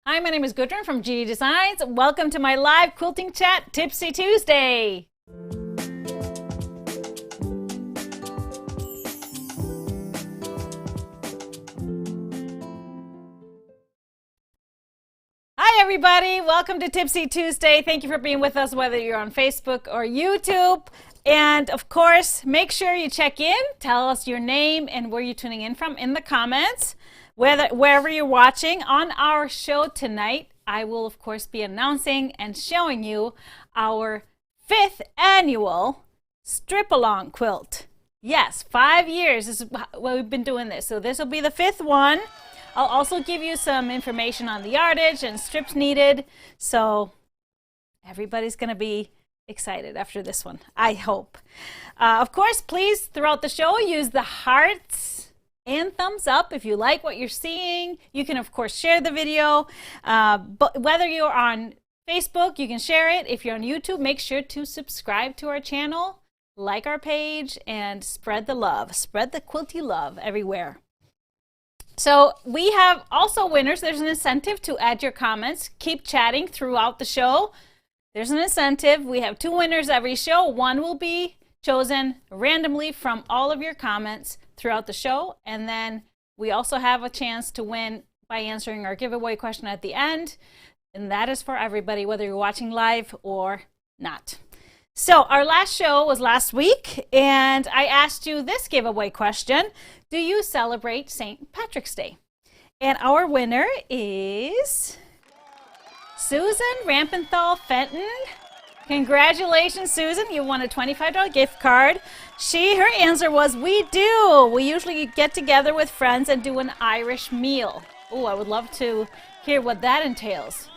Hi, my name is Gudrun from GD Designs. Welcome to my live quilting chat, Tipsy Tuesday. Hi, everybody. Welcome to Tipsy Tuesday. Thank you for being with us, whether you're on Facebook or YouTube. And of course, make sure you check in. Tell us your name and where you're tuning in from in the comments. Wherever you're watching. On our show tonight, I will of course be announcing and showing you our 5th annual strip along quilt. Yes, 5 years is what we've been doing this. So this will be the 5th one. I'll also give you some information on the yardage and strips needed. So everybody's going to be excited after this one, I hope. Of course, please, throughout the show, use the hearts and thumbs up if you like what you're seeing. You can, of course, share the video. But whether you're on Facebook, you can share it. If you're on YouTube, make sure to subscribe to our channel, like our page, and spread the love. Spread the quilty love everywhere. So we have also winners. There's an incentive to add your comments. Keep chatting throughout the show. There's an incentive. We have 2 winners every show. One will be chosen randomly from all of your comments throughout the show. And then we also have a chance to win by answering our giveaway question at the end. And that is for everybody, whether you're watching live or not. So our last show was last week, and I asked you this giveaway question. Do you celebrate St. Patrick's Day? And our winner is Susan Rampenthal Fenton. Congratulations, Susan. You won a $25 gift card. Her answer was, we do. We usually get together with friends and do an Irish meal. Oh, I would love to hear what that entails.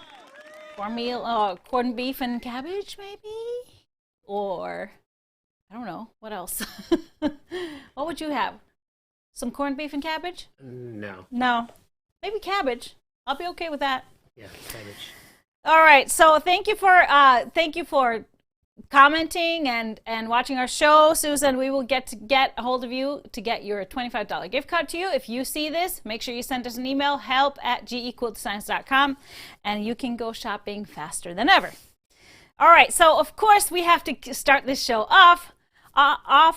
Corned beef and cabbage, maybe? Or, I don't know, what else? What would you have? Some corned beef and cabbage? No. No. Maybe cabbage. I'll be okay with that. Yeah, cabbage. All right. So thank you for commenting and watching our show, Susan. We will get a hold of you to get your $25 gift card to you. If you see this, make sure you send us an email, help@gequiltdesigns.com, and you can go shopping faster than ever. All right. So of course we have to start this show off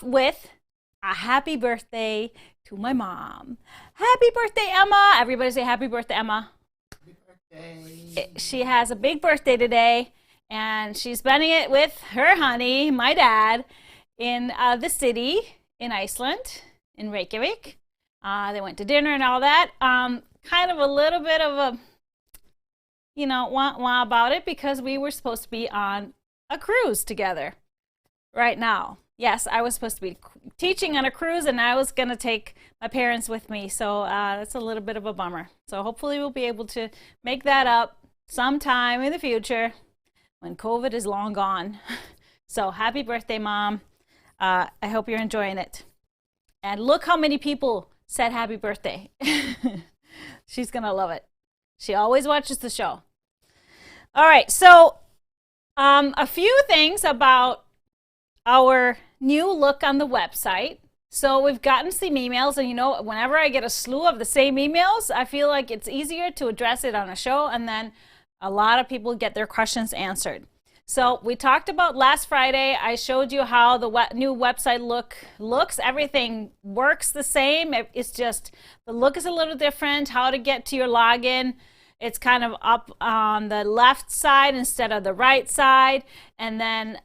with a happy birthday to my mom. Happy birthday, Emma. Everybody say happy birthday, Emma. Happy birthday. She has a big birthday today, and she's spending it with her honey, my dad, in the city in Iceland, in Reykjavik. They went to dinner and all that. Kind of a little bit of a, wah about it because we were supposed to be on a cruise together right now. Yes, I was supposed to be teaching on a cruise, and I was going to take my parents with me. So that's a little bit of a bummer. So hopefully we'll be able to make that up sometime in the future when COVID is long gone. So happy birthday, Mom. I hope you're enjoying it. And look how many people said happy birthday. She's going to love it. She always watches the show. All right, so a few things about our new look on the website. So we've gotten some emails, and whenever I get a slew of the same emails, I feel like it's easier to address it on a show, and then a lot of people get their questions answered. So we talked about last Friday. I showed you how the new website looks. Everything works the same. It's just the look is a little different. How to get to your login. It's kind of up on the left side instead of the right side, and then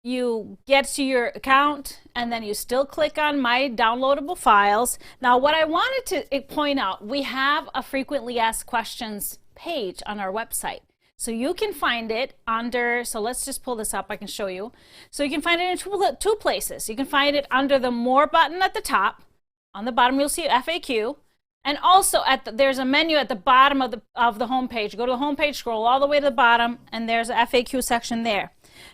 you get to your account, and then you still click on my downloadable files. Now, what I wanted to point out, we have a frequently asked questions page on our website. So you can find it under, so let's just pull this up, I can show you. So you can find it in two places. You can find it under the More button at the top. On the bottom, you'll see FAQ. And also, there's a menu at the bottom of the home page. Go to the home page, scroll all the way to the bottom, and there's an FAQ section there.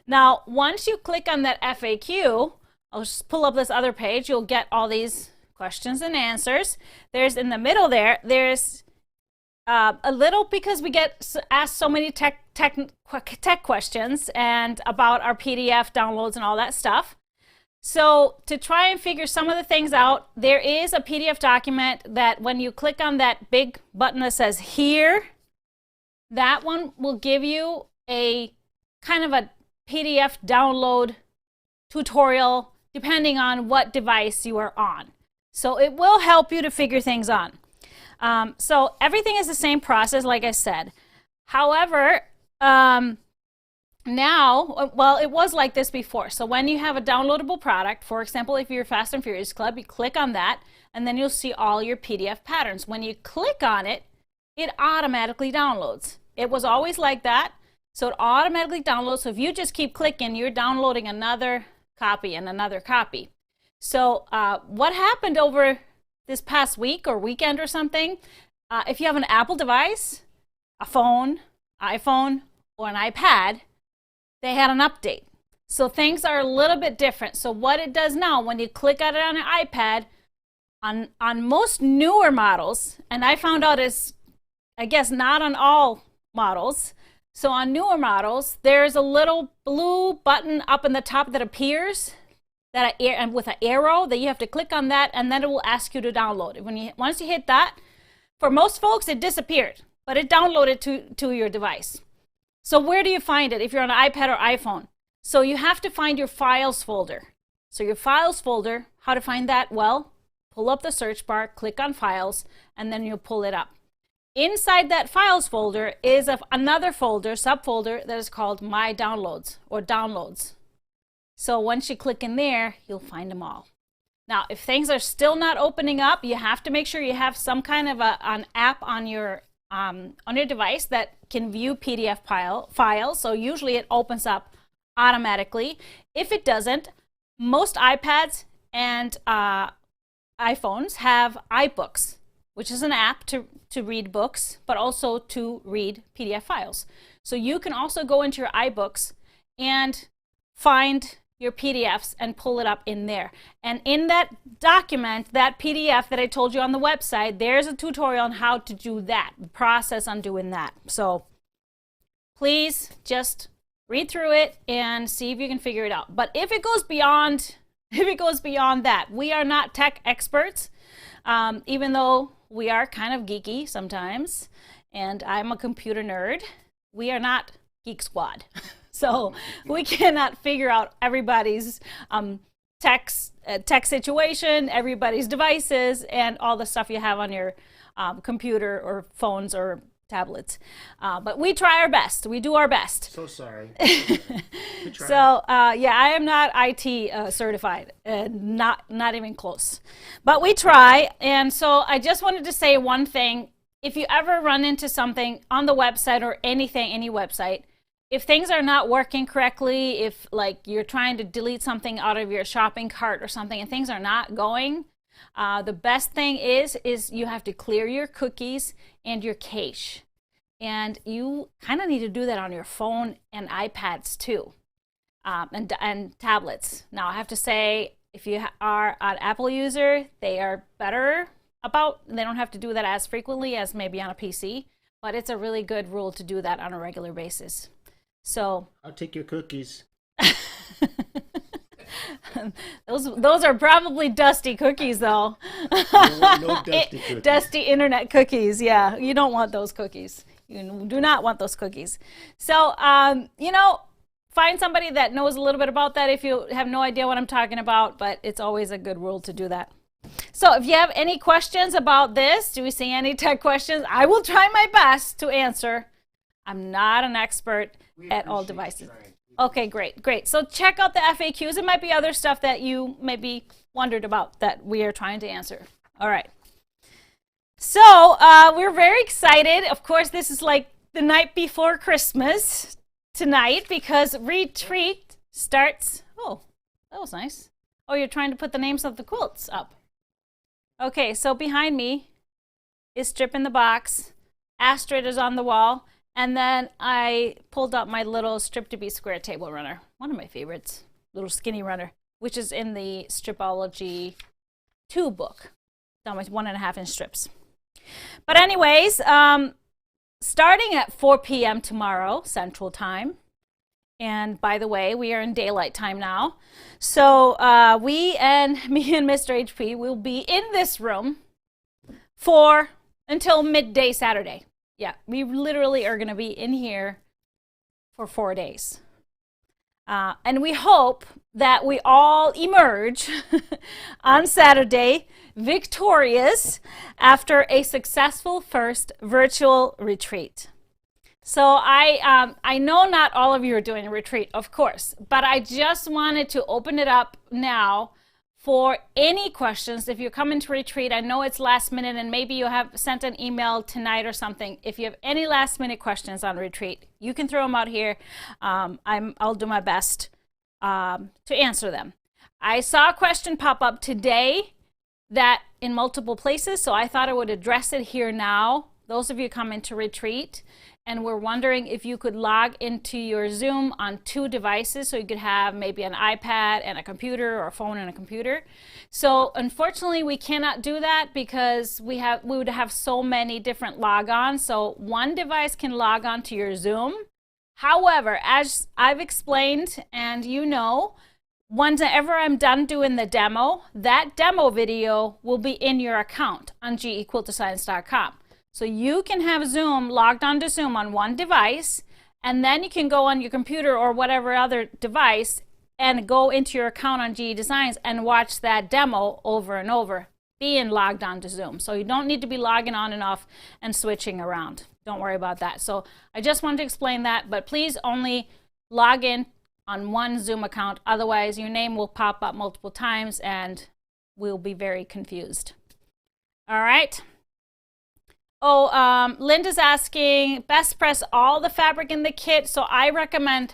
Now, once you click on that FAQ, I'll just pull up this other page. You'll get all these questions and answers. There's in the middle there's a little, because we get asked so many tech questions and about our PDF downloads and all that stuff. So to try and figure some of the things out, there is a PDF document that when you click on that big button that says here, that one will give you a kind of a PDF download tutorial depending on what device you are on. So it will help you to figure things on. So everything is the same process, like I said. However, now, well, it was like this before. So when you have a downloadable product, for example, if you're Fast and Furious Club, you click on that, and then you'll see all your PDF patterns. When you click on it, it automatically downloads. It was always like that, so it automatically downloads. So if you just keep clicking, you're downloading another copy and another copy. So what happened over this past week or weekend or something, if you have an Apple device, a phone, iPhone, or an iPad, they had an update. So things are a little bit different. So what it does now, when you click on it on an iPad, on most newer models, and I found out is, I guess, not on all models. So on newer models, there's a little blue button up in the top that appears and with an arrow that you have to click on that, and then it will ask you to download it. Once you hit that, for most folks, it disappeared, but it downloaded to your device. So where do you find it if you're on an iPad or iPhone? So you have to find your files folder. So your files folder, how to find that? Well, pull up the search bar, click on files, and then you'll pull it up. Inside that files folder is another folder, subfolder, that is called My Downloads or Downloads. So once you click in there, you'll find them all. Now, if things are still not opening up, you have to make sure you have some kind of an app on your device that can view PDF files. So usually it opens up automatically. If it doesn't, most iPads and iPhones have iBooks, which is an app to read books, but also to read PDF files. So you can also go into your iBooks and find your PDFs and pull it up in there. And in that document, that PDF that I told you on the website, there's a tutorial on how to do that, the process on doing that. So please just read through it and see if you can figure it out. But if it goes beyond that, we are not tech experts, even though we are kind of geeky sometimes, and I'm a computer nerd. We are not Geek Squad. So we cannot figure out everybody's tech situation, everybody's devices, and all the stuff you have on your computer or phones or tablets. But we try our best. We do our best. So sorry. So yeah, I am not IT certified, not even close. But we try. And so I just wanted to say one thing. If you ever run into something on the website or anything, any website, if things are not working correctly, if like you're trying to delete something out of your shopping cart or something and things are not going, the best thing is you have to clear your cookies and your cache. And you kind of need to do that on your phone and iPads too, and tablets. Now I have to say, if you are an Apple user, they are better they don't have to do that as frequently as maybe on a PC, but it's a really good rule to do that on a regular basis. So I'll take your cookies. those are probably dusty cookies, though. No dusty cookies. Dusty internet cookies. Yeah, you don't want those cookies. You do not want those cookies. So, find somebody that knows a little bit about that if you have no idea what I'm talking about, but it's always a good rule to do that. So if you have any questions about this, do we see any tech questions? I will try my best to answer. I'm not an expert at all devices. Okay, great. So check out the FAQs. It might be other stuff that you maybe wondered about that we are trying to answer. All right. So we're very excited. Of course, this is like the night before Christmas tonight because retreat starts. Oh, that was nice. Oh, you're trying to put the names of the quilts up. Okay, so behind me is Strip in the Box. Astrid is on the wall. And then I pulled up my little Strip to Be Square table runner. One of my favorites. Little skinny runner, which is in the Stripology 2 book. Done with 1.5-inch strips. But anyways, starting at 4 p.m. tomorrow, Central Time, And by the way, we are in daylight time now. So me and Mr. HP will be in this room until midday Saturday. Yeah, we literally are going to be in here for 4 days. And we hope that we all emerge on Saturday victorious after a successful first virtual retreat. So I know not all of you are doing a retreat, of course, but I just wanted to open it up now for any questions. If you're coming to retreat, I know it's last minute and maybe you have sent an email tonight or something. If you have any last minute questions on retreat, you can throw them out here. I'll do my best to answer them. I saw a question pop up today that in multiple places, so I thought I would address it here now. Those of you coming to retreat and we're wondering if you could log into your Zoom on 2 devices, so you could have maybe an iPad and a computer, or a phone and a computer. So unfortunately we cannot do that because we would have so many different logons. So one device can log on to your Zoom. However, as I've explained, and you know, whenever I'm done doing the demo, that demo video will be in your account on gequiltdesigns.com. So you can have Zoom logged onto Zoom on one device, and then you can go on your computer or whatever other device and go into your account on GE Designs and watch that demo over and over, being logged onto Zoom. So you don't need to be logging on and off and switching around. Don't worry about that. So I just wanted to explain that, but please only log in on one Zoom account. Otherwise, your name will pop up multiple times and we'll be very confused. All right. Oh, Linda's asking, best press all the fabric in the kit. So I recommend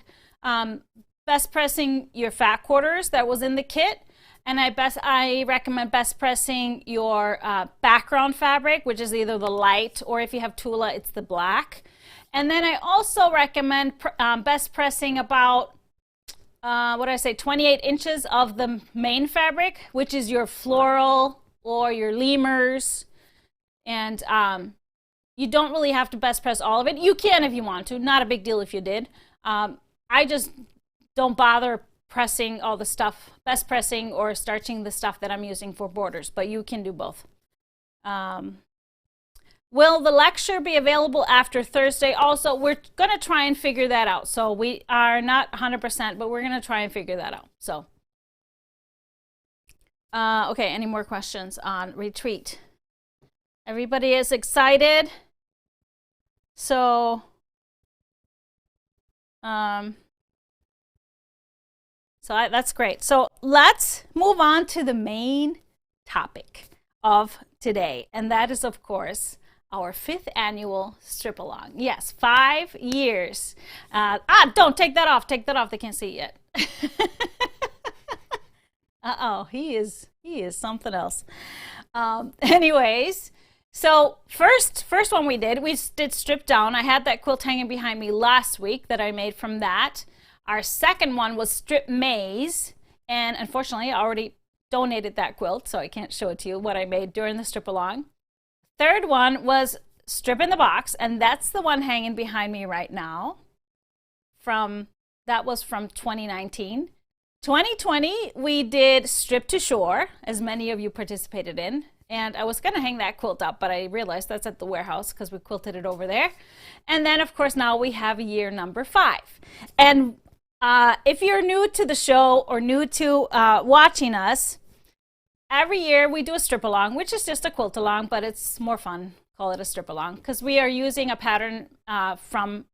best pressing your fat quarters that was in the kit. And I recommend best pressing your background fabric, which is either the light, or if you have Tula, it's the black. And then I also recommend best pressing about, 28 inches of the main fabric, which is your floral or your lemurs. And you don't really have to best press all of it. You can if you want to. Not a big deal if you did. I just don't bother pressing all the stuff, best pressing or starching the stuff that I'm using for borders, but you can do both. Will the lecture be available after Thursday? Also, we're going to try and figure that out. So we are not 100%, but we're going to try and figure that out. So, okay, any more questions on retreat? Everybody is excited. So, that's great. So let's move on to the main topic of today. And that is, of course, our 5th annual strip along. Yes, 5 years. Don't take that off. Take that off. They can't see it yet. Uh-oh, he is something else. Anyways, so first one we did strip down. I had that quilt hanging behind me last week that I made from that. Our second one was strip maze, and unfortunately I already donated that quilt, so I can't show it to you what I made during the strip along. Third one was strip in the box, and that's the one hanging behind me right now. That was from 2019. 2020 we did strip to shore, as many of you participated in. And I was going to hang that quilt up, but I realized that's at the warehouse because we quilted it over there. And then, of course, now we have year number 5. And if you're new to the show or new to watching us, every year we do a strip along, which is just a quilt along, but it's more fun. Call it a strip along because we are using a pattern from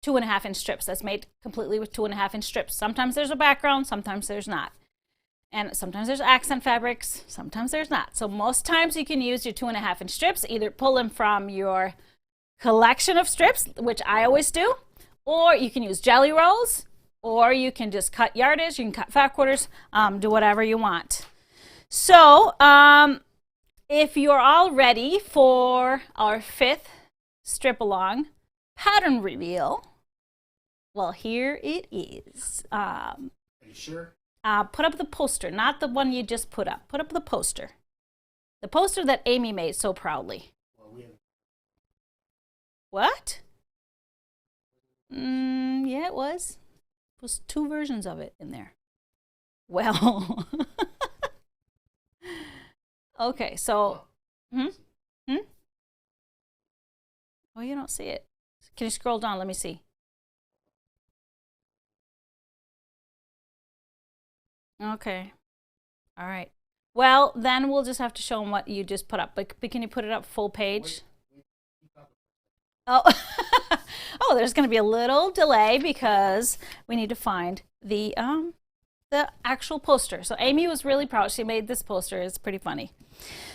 2.5-inch strips that's made completely with 2.5-inch strips. Sometimes there's a background, sometimes there's not. And sometimes there's accent fabrics, sometimes there's not. So most times you can use your 2.5-inch strips, either pull them from your collection of strips, which I always do, or you can use jelly rolls, or you can just cut yardage, you can cut fat quarters, do whatever you want. So if you're all ready for our 5th strip along pattern reveal, well, here it is. Are you sure? Put up the poster, not the one you just put up. Put up the poster. The poster that Amy made so proudly. Well, What? Yeah, it was. was 2 versions of it in there. Well, okay, so, oh, you don't see it. Can you scroll down? Let me see. Okay. All right. Well, then we'll just have to show them what you just put up. But can you put it up full page? Oh, oh, there's going to be a little delay because we need to find the actual poster. So Amy was really proud. She made this poster. It's pretty funny.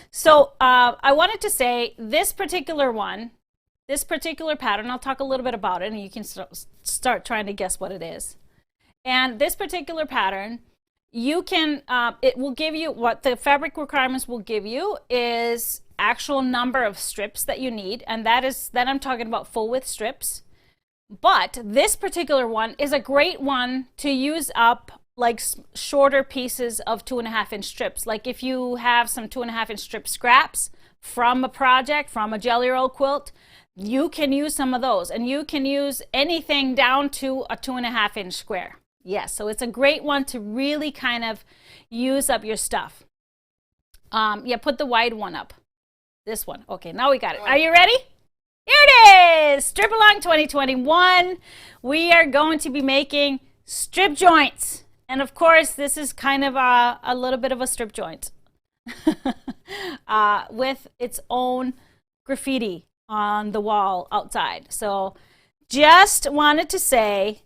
So I wanted to say this particular one, this particular pattern, I'll talk a little bit about it and you can start trying to guess what it is. And this particular pattern, you can, it will give you, what the fabric requirements will give you is actual number of strips that you need. And then I'm talking about full width strips. But this particular one is a great one to use up like shorter pieces of 2.5-inch strips. Like if you have some 2.5-inch strip scraps from a project, from a jelly roll quilt, you can use some of those. And you can use anything down to a 2.5-inch square. Yes, so it's a great one to really kind of use up your stuff. Yeah, put the wide one up. This one. Okay, now we got it. Are you ready? Here it is! Strip Along 2021. We are going to be making strip joints. And of course, this is kind of a little bit of a strip joint with its own graffiti on the wall outside. So just wanted to say,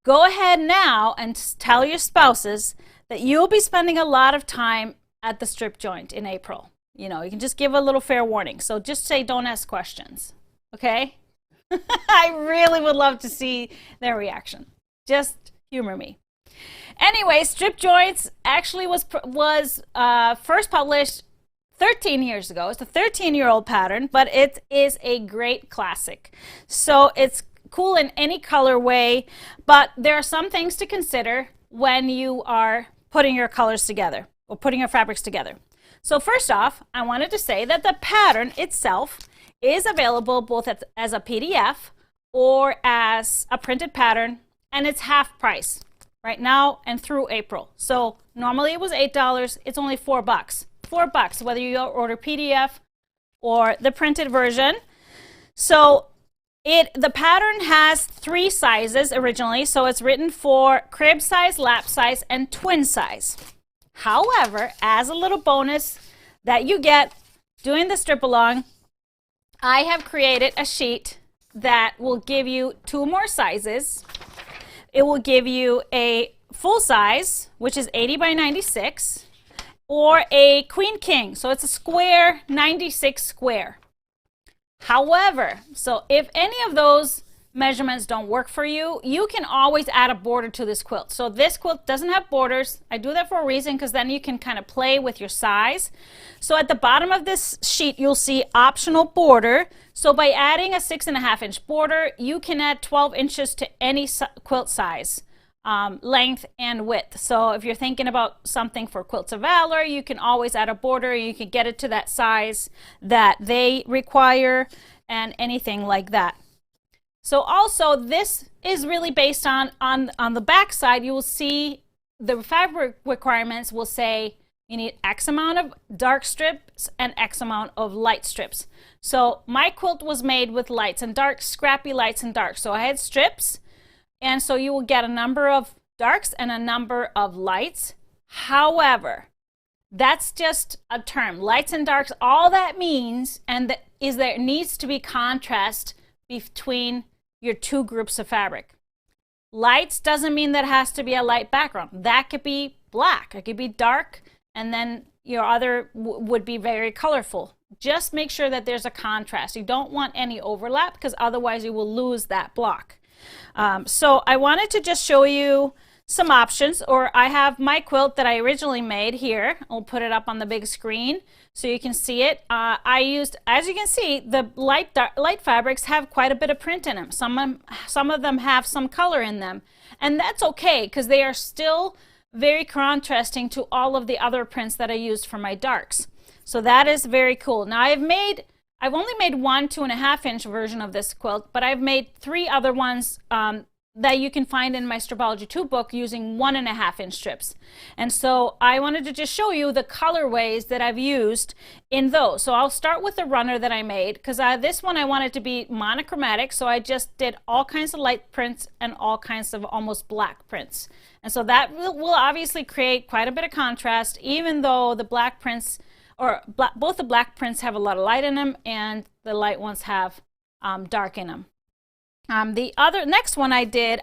go ahead now and tell your spouses that you'll be spending a lot of time at the strip joint in April. You know, you can just give a little fair warning. So just say, don't ask questions. Okay? I really would love to see their reaction. Just humor me. Anyway, strip joints actually was first published 13 years ago. It's a 13-year-old pattern, but it is a great classic. So it's cool in any colorway, but there are some things to consider when you are putting your colors together or putting your fabrics together. So first off, I wanted to say that the pattern itself is available both as a PDF or as a printed pattern, and it's half price right now and through April. So normally it was $8, it's only $4. $4, whether you order PDF or the printed version. So the pattern has 3 sizes originally, so it's written for crib size, lap size, and twin size. However, as a little bonus that you get doing the strip along, I have created a sheet that will give you 2 more sizes. It will give you a full size, which is 80 by 96, or a queen king. So it's a square, 96 square. However, so if any of those measurements don't work for you, you can always add a border to this quilt. So this quilt doesn't have borders. I do that for a reason, because then you can kind of play with your size. So at the bottom of this sheet, you'll see optional border. So by adding a 6.5-inch border, you can add 12 inches to any quilt size, length and width. So if you're thinking about something for Quilts of Valor, you can always add a border. You can get it to that size that they require and anything like that. So also this is really based on the back side, you will see the fabric requirements will say you need X amount of dark strips and X amount of light strips. So my quilt was made with lights and darks, scrappy lights and darks. So I had strips, and so you will get a number of darks and a number of lights. However, that's just a term. Lights and darks, all that means is there needs to be contrast between your 2 groups of fabric. Lights doesn't mean that it has to be a light background. That could be black, it could be dark, and then your other would be very colorful. Just make sure that there's a contrast. You don't want any overlap, because otherwise you will lose that block. So I wanted to just show you some options, or I have my quilt that I originally made here. I'll put it up on the big screen so you can see it. I used, as you can see, the light fabrics have quite a bit of print in them. Some of them have some color in them, and that's okay, because they are still very contrasting to all of the other prints that I used for my darks. So that is very cool. Now I've only made one 2.5-inch version of this quilt, but I've made 3 other ones that you can find in my Stripology 2 book using 1.5-inch strips. And so I wanted to just show you the colorways that I've used in those. So I'll start with the runner that I made, because this one I wanted to be monochromatic, so I just did all kinds of light prints and all kinds of almost black prints. And so that will obviously create quite a bit of contrast, even though the black prints, both the black prints have a lot of light in them and the light ones have dark in them. The next one I did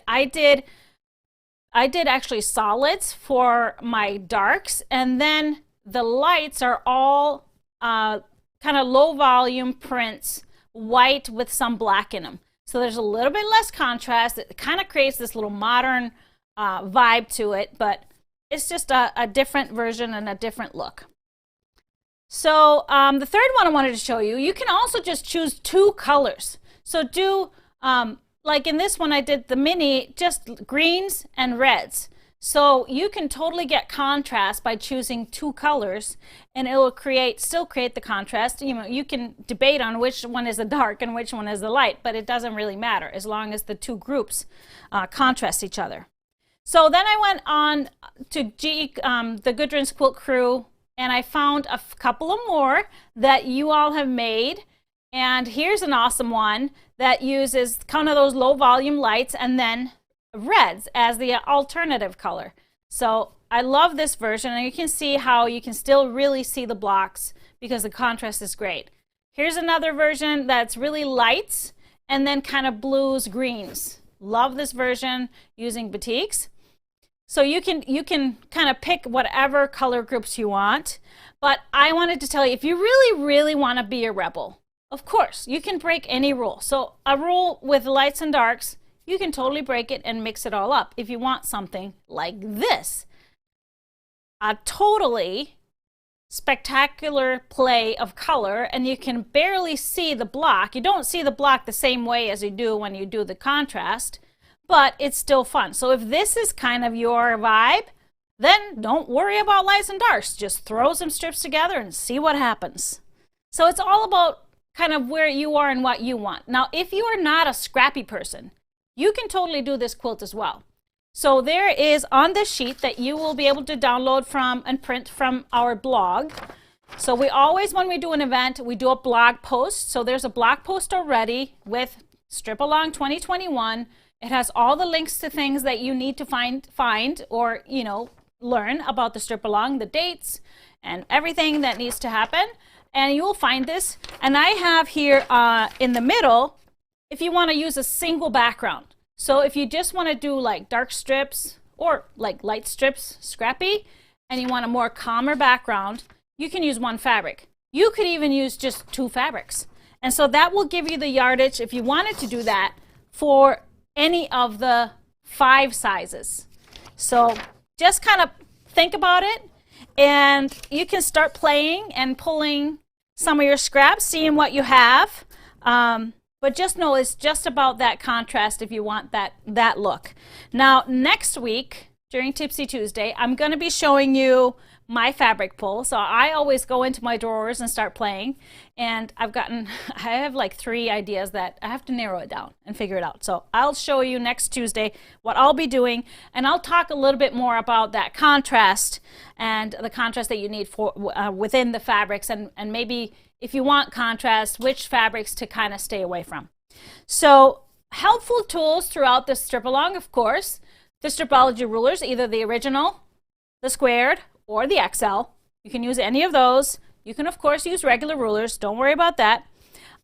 actually solids for my darks, and then the lights are all kind of low volume prints, white with some black in them. So there's a little bit less contrast. It kind of creates this little modern vibe to it, but it's just a different version and a different look. So the third one I wanted to show you, you can also just choose 2 colors. So do like in this one I did the mini, just greens and reds. So you can totally get contrast by choosing 2 colors, and it will still create the contrast. You know, you can debate on which one is the dark and which one is the light, but it doesn't really matter as long as the 2 groups contrast each other. So then I went on to the Gudrun's Quilt Crew, and I found a couple of more that you all have made. And here's an awesome one that uses kind of those low volume lights and then reds as the alternative color. So I love this version, and you can see how you can still really see the blocks because the contrast is great. Here's another version that's really lights and then kind of blues, greens. Love this version using batiks. So you can kind of pick whatever color groups you want. But I wanted to tell you, if you really, really want to be a rebel, of course, you can break any rule. So a rule with lights and darks, you can totally break it and mix it all up if you want something like this. A totally spectacular play of color, and you can barely see the block. You don't see the block the same way as you do when you do the contrast, but it's still fun. So if this is kind of your vibe, then don't worry about lights and darks. Just throw some strips together and see what happens. So it's all about kind of where you are and what you want. Now, if you are not a scrappy person, you can totally do this quilt as well. So there is on this sheet that you will be able to download from and print from our blog. So we always, when we do an event, we do a blog post. So there's a blog post already with Strip Along 2021. It has all the links to things that you need to find or, you know, learn about the Strip Along, the dates and everything that needs to happen. And you will find this. And I have here in the middle, if you want to use a single background. So if you just want to do like dark strips or like light strips, scrappy, and you want a more calmer background, you can use 1 fabric. You could even use just 2 fabrics. And so that will give you the yardage, if you wanted to do that, for any of the 5 sizes. So just kind of think about it, and you can start playing and pulling some of your scraps, seeing what you have. But just know it's just about that contrast if you want that look. Now, next week, during Tipsy Tuesday, I'm going to be showing you my fabric pull. So I always go into my drawers and start playing. And I have like 3 ideas that I have to narrow it down and figure it out. So I'll show you next Tuesday what I'll be doing. And I'll talk a little bit more about that contrast and the contrast that you need for within the fabrics. And maybe if you want contrast, which fabrics to kind of stay away from. So helpful tools throughout the strip along, of course, the Stripology rulers, either the original, the squared, or the XL. You can use any of those. You can, of course, use regular rulers. Don't worry about that.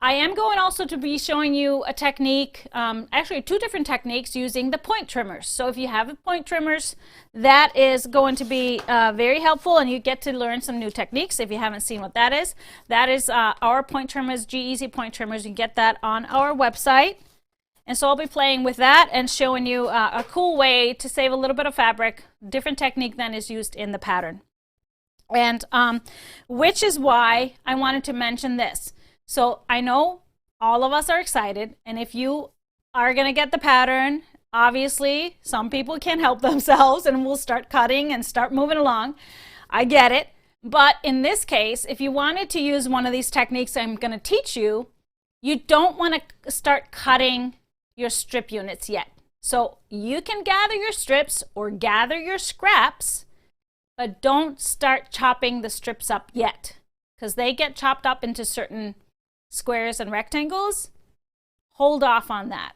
I am going also to be showing you a technique, actually 2 different techniques using the point trimmers. So if you have the point trimmers, that is going to be very helpful, and you get to learn some new techniques if you haven't seen what that is. That is our point trimmers, G-Easy point trimmers. You can get that on our website. And so I'll be playing with that and showing you a cool way to save a little bit of fabric, different technique than is used in the pattern. And which is why I wanted to mention this. So I know all of us are excited, and if you are going to get the pattern, obviously some people can't help themselves and will start cutting and start moving along. I get it. But in this case, if you wanted to use one of these techniques I'm going to teach you, you don't want to start cutting your strip units yet. So you can gather your strips or gather your scraps, but don't start chopping the strips up yet, because they get chopped up into certain squares and rectangles. Hold off on that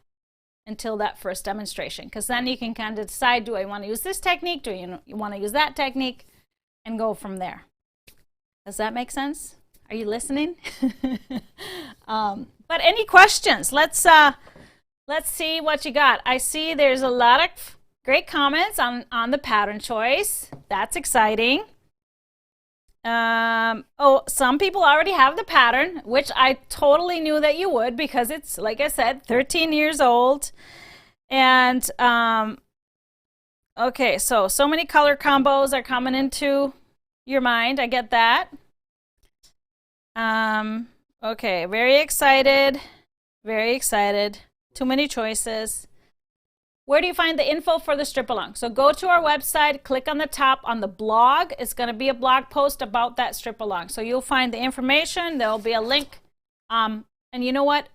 until that first demonstration, because then you can kind of decide, do I want to use this technique? Do you want to use that technique? And go from there. Does that make sense? Are you listening? But any questions? Let's see what you got. I see there's a lot of great comments on the pattern choice. That's exciting. Oh, some people already have the pattern, which I totally knew that you would, because it's, like I said, 13 years old. And okay, so many color combos are coming into your mind. I get that. Okay, very excited. Very excited. Too many choices. Where do you find the info for the strip along? So go to our website, click on the top on the blog. It's going to be a blog post about that strip along. So you'll find the information. There'll be a link. And you know what?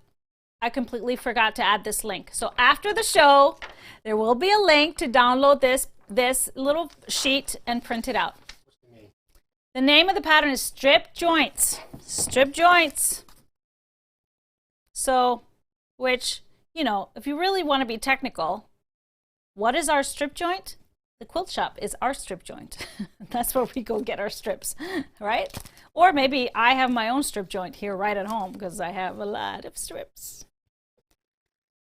I completely forgot to add this link. So after the show, there will be a link to download this little sheet and print it out. The name of the pattern is strip joints. Strip joints. So, which, you know, if you really want to be technical, what is our strip joint? The quilt shop is our strip joint. That's where we go get our strips, right? Or maybe I have my own strip joint here right at home because I have a lot of strips.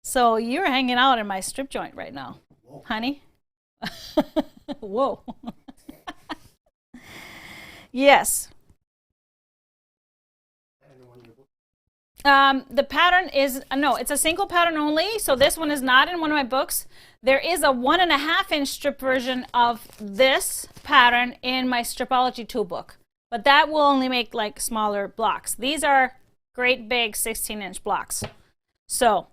So you're hanging out in my strip joint right now, whoa, honey. Whoa. Yes. The pattern is, no, it's a single pattern only. So this one is not in one of my books. There is a 1.5 inch strip version of this pattern in my Stripology 2 book, but that will only make like smaller blocks. These are great big 16-inch blocks. So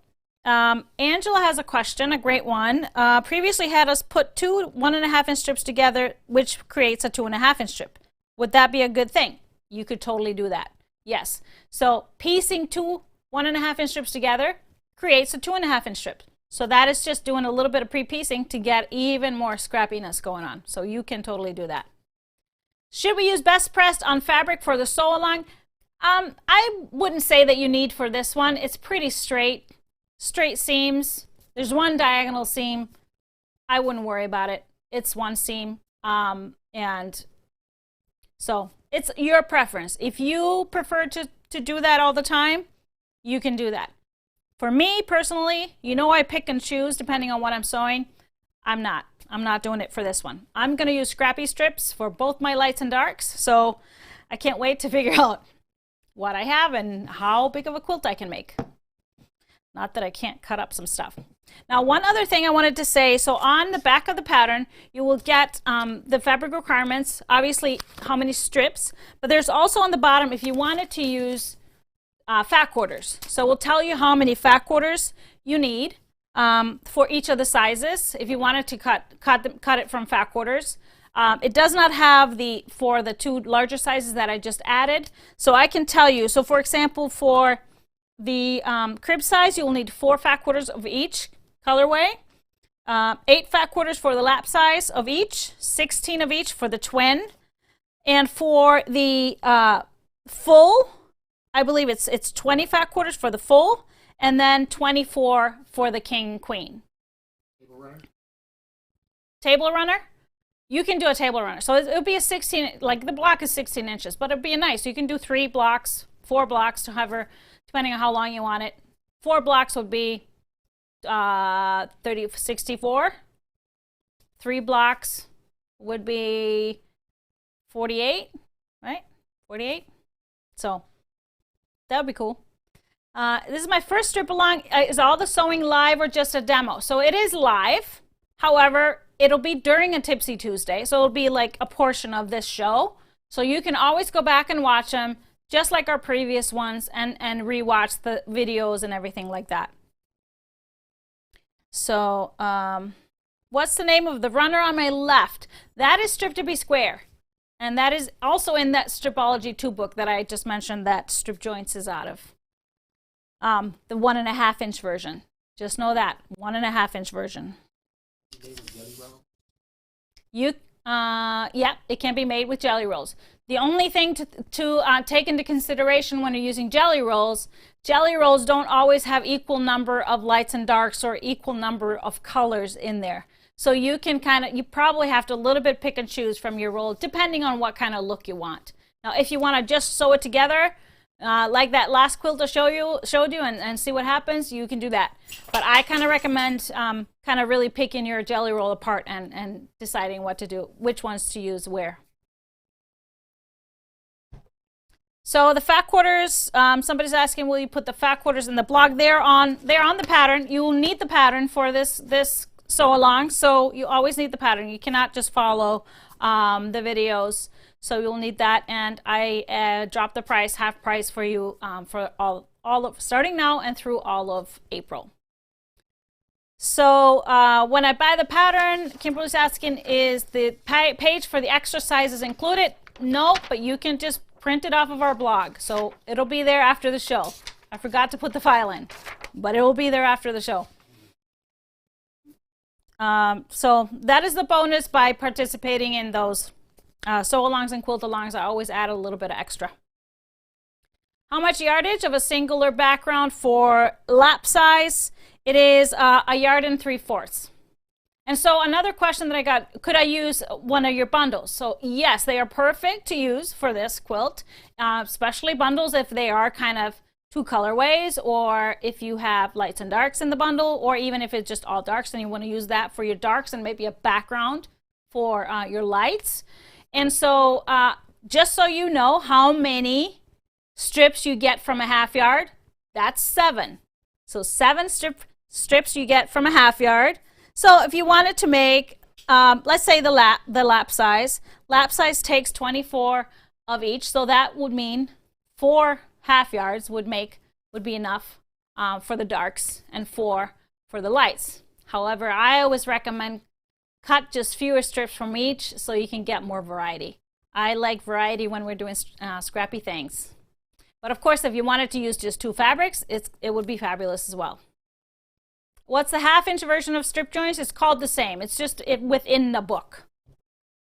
Angela has a question, a great one. Previously had us put two 1.5 inch strips together, which creates a 2.5 inch strip. Would that be a good thing? You could totally do that. Yes. So piecing two 1.5 inch strips together creates a 2.5 inch strip. So that is just doing a little bit of pre-piecing to get even more scrappiness going on. So you can totally do that. Should we use best pressed on fabric for the sew along? I wouldn't say that you need for this one. It's pretty straight seams. There's one diagonal seam. I wouldn't worry about it. It's one seam. And so it's your preference. If you prefer to do that all the time, you can do that. For me personally, you know, I pick and choose depending on what I'm sewing. I'm not doing it for this one. I'm going to use scrappy strips for both my lights and darks. So I can't wait to figure out what I have and how big of a quilt I can make. Not that I can't cut up some stuff. Now, one other thing I wanted to say, so on the back of the pattern, you will get the fabric requirements, obviously how many strips, but there's also on the bottom if you wanted to use fat quarters. So we'll tell you how many fat quarters you need for each of the sizes if you wanted to cut it from fat quarters. It does not have for the two larger sizes that I just added. So I can tell you, so for example, for the crib size, you'll need 4 fat quarters of each colorway, 8 fat quarters for the lap size of each, 16 of each for the twin, and for the full, I believe it's 20 fat quarters for the full, and then 24 for the king queen. Table runner? Table runner? You can do a table runner. So it'll be a 16, like the block is 16 inches, but it'll be nice. You can do 3 blocks, 4 blocks, however, depending on how long you want it. 4 blocks would be 64. 3 blocks would be 48, right? 48. So that would be cool. This is my first strip along. Is all the sewing live or just a demo? So it is live. However, it'll be during a Tipsy Tuesday. So it'll be like a portion of this show. So you can always go back and watch them, just like our previous ones, and rewatch the videos and everything like that. So what's the name of the runner on my left? That is Strip to be Square. And that is also in that Stripology 2 book that I just mentioned that Strip Joints is out of. The 1.5 inch version. Just know that 1.5-inch version. Yeah, it can be made with jelly rolls. The only thing to take into consideration when you're using jelly rolls don't always have equal number of lights and darks or equal number of colors in there. So you can you probably have to a little bit pick and choose from your roll, depending on what kind of look you want. Now, if you want to just sew it together, like that last quilt I showed you and see what happens, you can do that. But I kind of recommend kind of really picking your jelly roll apart and deciding what to do, which ones to use where. So the fat quarters, somebody's asking, will you put the fat quarters in the blog? They're on the pattern. You will need the pattern for this sew along, so you always need the pattern. You cannot just follow the videos. So you'll need that, and I dropped the price, half price for you for all of starting now and through all of April. So when I buy the pattern, Kimberly's asking, is the page for the exercises included? No, but you can just print it off of our blog. So it'll be there after the show. I forgot to put the file in, but it will be there after the show. So that is the bonus by participating in those sew-alongs and quilt-alongs. I always add a little bit of extra. How much yardage of a singular background for lap size? It is 1 3/4 yards. And so another question that I got, could I use one of your bundles? So yes, they are perfect to use for this quilt, especially bundles if they are kind of 2 colorways, or if you have lights and darks in the bundle, or even if it's just all darks and you want to use that for your darks and maybe a background for your lights. And so just so you know how many strips you get from a 1/2 yard, that's 7. So 7 strips you get from a 1/2 yard. So if you wanted to make, let's say the lap size takes 24 of each. So that would mean 4 1/2 yards would be enough for the darks and 4 for the lights. However, I always recommend cut just fewer strips from each so you can get more variety. I like variety when we're doing scrappy things. But of course, if you wanted to use just 2 fabrics, it would be fabulous as well. What's the 1/2-inch version of strip joints? It's called the same. It's just within the book.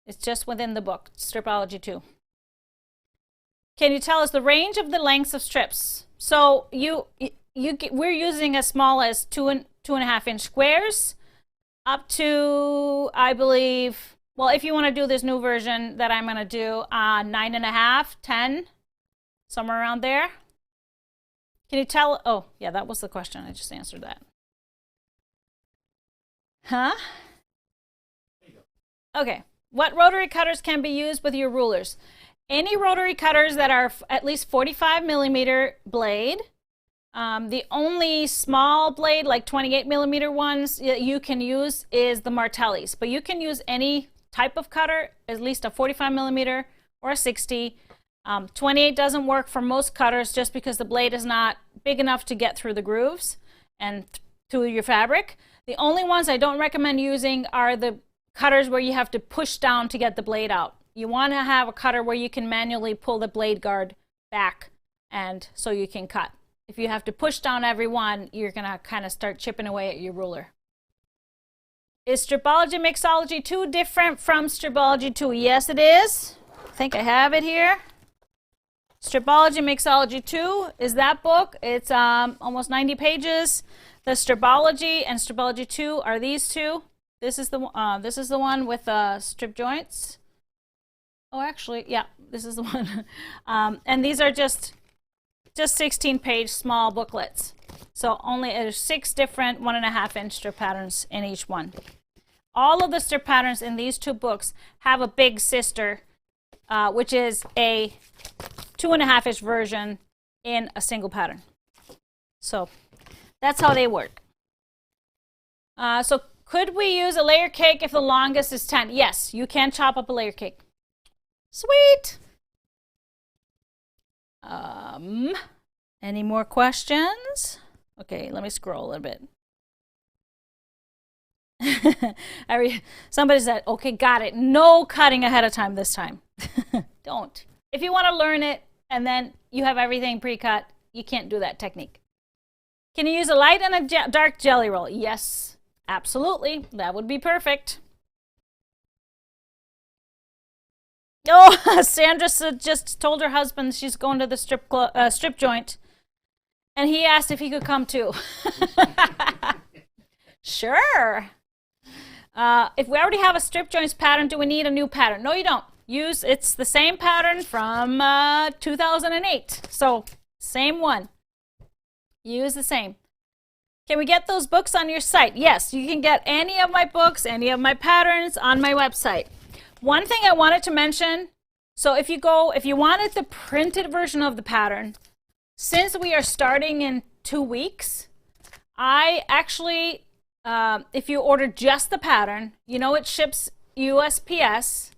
It's just within the book, Stripology 2. Can you tell us the range of the lengths of strips? So we're using as small as 2.5-inch squares up to, I believe, well, if you want to do this new version that I'm going to do, 9.5, 10, somewhere around there. Can you tell? Oh, yeah, that was the question. I just answered that. Huh? Okay. What rotary cutters can be used with your rulers? Any rotary cutters that are at least 45mm blade. The only small blade, like 28mm ones you can use is the Martellis. But you can use any type of cutter, at least a 45mm or a 60. 28 doesn't work for most cutters just because the blade is not big enough to get through the grooves and through your fabric. The only ones I don't recommend using are the cutters where you have to push down to get the blade out. You want to have a cutter where you can manually pull the blade guard back and so you can cut. If you have to push down every one, you're going to kind of start chipping away at your ruler. Is Stripology Mixology 2 different from Stripology 2? Yes, it is. I think I have it here. Stripology Mixology 2 is that book. It's almost 90 pages. The Stripology and Stripology 2 are these two. This is the one with strip joints. Oh, actually, yeah, this is the one. And these are just 16-page small booklets. So there's 6 different 1.5-inch strip patterns in each one. All of the strip patterns in these 2 books have a big sister, which is a 2.5-inch version in a single pattern. So that's how they work. So could we use a layer cake if the longest is 10? Yes, you can chop up a layer cake. Sweet. Any more questions? Okay, let me scroll a little bit. Somebody said, okay, got it. No cutting ahead of time this time. Don't. If you want to learn it and then you have everything pre-cut, you can't do that technique. Can you use a light and a dark jelly roll? Yes, absolutely. That would be perfect. Oh, Sandra just told her husband she's going to the strip joint, and he asked if he could come too. Sure. If we already have a strip joints pattern, do we need a new pattern? No, you don't. It's the same pattern from 2008. So same one. Use the same. Can we get those books on your site? Yes, you can get any of my books, any of my patterns on my website. One thing I wanted to mention, so if you wanted the printed version of the pattern, since we are starting in 2 weeks, I actually, if you order just the pattern, it ships USPS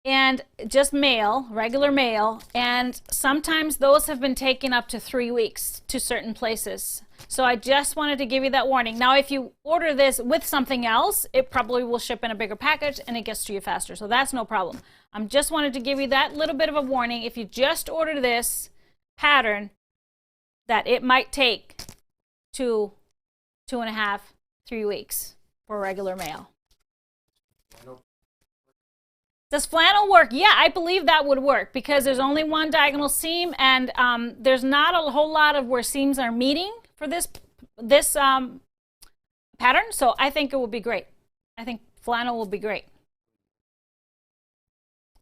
and just mail, regular mail, and sometimes those have been taking up to 3 weeks to certain places. So I just wanted to give you that warning. Now, if you order this with something else, it probably will ship in a bigger package and it gets to you faster. So that's no problem. I just wanted to give you that little bit of a warning. If you just order this pattern, that it might take 2.5, 3 weeks for regular mail. Does flannel work? Yeah, I believe that would work because there's only one diagonal seam, and there's not a whole lot of where seams are meeting for this pattern. So I think it will be great. I think flannel will be great.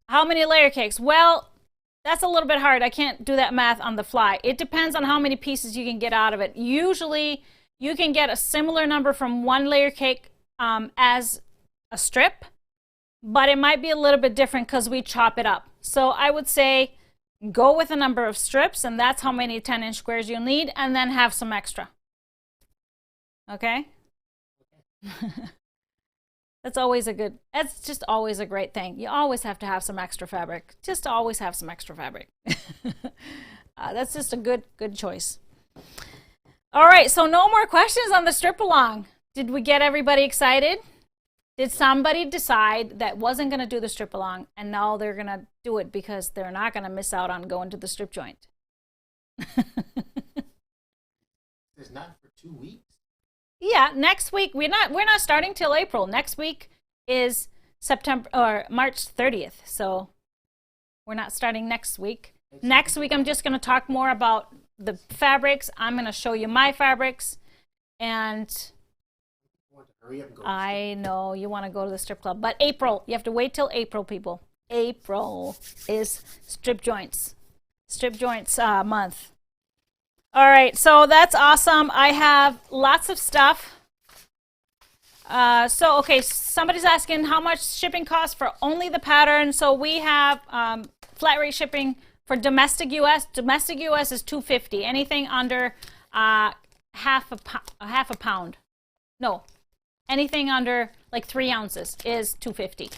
How many layer cakes? Well, that's a little bit hard. I can't do that math on the fly. It depends on how many pieces you can get out of it. Usually, you can get a similar number from one layer cake as a strip, but it might be a little bit different because we chop it up. So I would say go with a number of strips, and that's how many 10-inch squares you'll need, and then have some extra. Okay? That's just always a great thing. You always have to have some extra fabric. Just always have some extra fabric. That's just a good choice. All right, so no more questions on the strip along. Did we get everybody excited? Did somebody decide that wasn't going to do the strip along and now they're going to do it because they're not going to miss out on going to the strip joint? It's not for 2 weeks. Yeah, next week we're not starting till April. Next week is September or March 30th. So we're not starting next week. Next week I'm just going to talk more about the fabrics. I'm going to show you my fabrics, and Hurry up and go. I know you want to go to the strip club, but April, you have to wait till April, people. April is strip joints month. All right, so that's awesome. I have lots of stuff. Okay, somebody's asking how much shipping costs for only the pattern. So we have flat rate shipping for domestic US. Domestic US is $250. Anything under half a pound. No. Anything under like 3 ounces is $250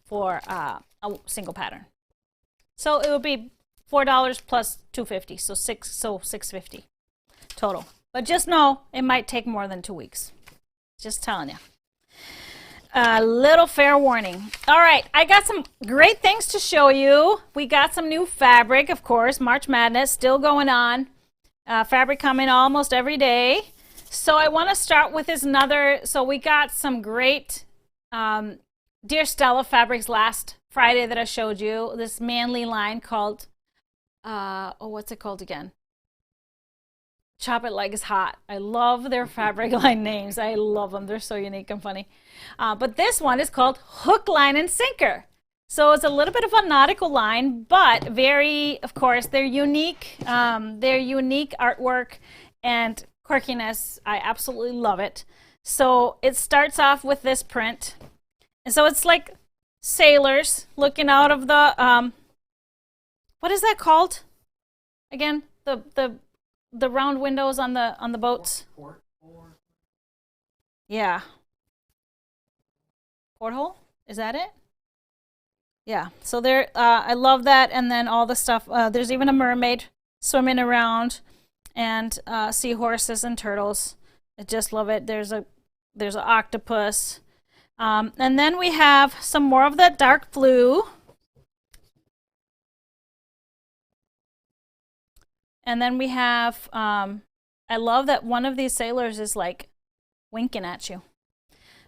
for a single pattern. So it would be $4 plus $250, so $650 total. But just know it might take more than 2 weeks. Just telling you. A little fair warning. All right, I got some great things to show you. We got some new fabric, of course. March Madness still going on. Fabric coming almost every day. So I want to start with so we got some great Dear Stella fabrics last Friday that I showed you. This manly line called, what's it called again? Chop It Like It's Hot. I love their fabric line names. I love them. They're so unique and funny. But this one is called Hook, Line, and Sinker. So it's a little bit of a nautical line, but very, of course, they're unique. They're unique artwork and quirkiness. I absolutely love it. So it starts off with this print. And so it's like sailors looking out of the, what is that called? Again, the round windows on the boats. Yeah. Porthole? Is that it? Yeah. So there, I love that. And then all the stuff. There's even a mermaid swimming around, and seahorses and turtles. I just love it. There's an octopus. And then we have some more of that dark blue. And then we have I love that one of these sailors is like winking at you.